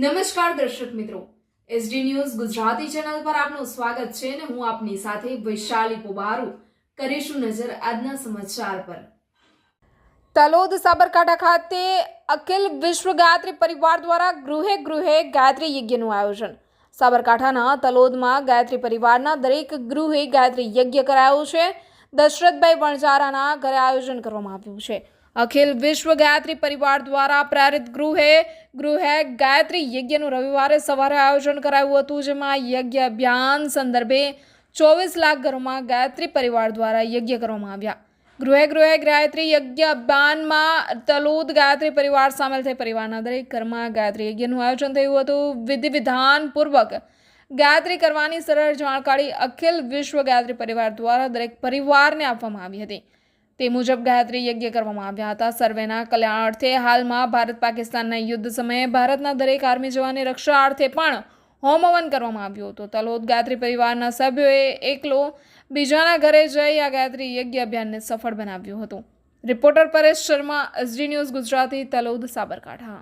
નમસ્કાર દર્શક મિત્રો, એસડી ન્યૂઝ ગુજરાતી ચેનલ પર આપનું સ્વાગત છે અને હું આપની સાથે વૈશાલી પોબારુ કરીશું નજર આજના સમાચાર પર। તલોદ સાબરકાંઠા ખાતે અખિલ વિશ્વ ગાયત્રી પરિવાર દ્વારા ગૃહે ગૃહે ગાયત્રી યજ્ઞનું આયોજન। સાબરકાંઠાના તલોદમાં ગાયત્રી પરિવારના દરેક ગૃહે ગાયત્રી યજ્ઞ કરાયો છે। દશરથભાઈ વણજારાના ઘરે આયોજન કરવામાં આવ્યું છે। અખિલ વિશ્વ ગાયત્રી પરિવાર દ્વારા પ્રેરિત ગૃહે ગૃહે ગાયત્રી યજ્ઞનું રવિવારે સવારે આયોજન કરાયું હતું, જેમાં યજ્ઞ અભિયાન સંદર્ભે 24 લાખ ઘરોમાં ગાયત્રી પરિવાર દ્વારા યજ્ઞ કરવામાં આવ્યા। ગૃહે ગૃહે ગાયત્રી યજ્ઞ અભિયાનમાં તલોદ ગાયત્રી પરિવાર સામેલ થઈ પરિવારના દરેક ઘરમાં ગાયત્રી યજ્ઞનું આયોજન થયું હતું। વિધિ વિધાનપૂર્વક ગાયત્રી કરવાની સરળ જાણકારી અખિલ વિશ્વ ગાયત્રી પરિવાર દ્વારા દરેક પરિવારને આપવામાં આવી હતી। તે મુજબ ગાયત્રી યજ્ઞ કરવામાં આવ્યા હતા। સર્વેના કલ્યાણ અર્થે હાલમાં ભારત પાકિસ્તાનના યુદ્ધ સમયે ભારતના દરેક આર્મી જવાનની રક્ષા અર્થે પણ હોમ હવન કરવામાં આવ્યું હતું। તલોદ ગાયત્રી પરિવારના સભ્યોએ એકલો બીજાના ઘરે જઈ આ ગાયત્રી યજ્ઞ અભિયાનને સફળ બનાવ્યું હતું। Reporter Paresh Sharma, SD news Gujarati, Talod, Sabarkantha.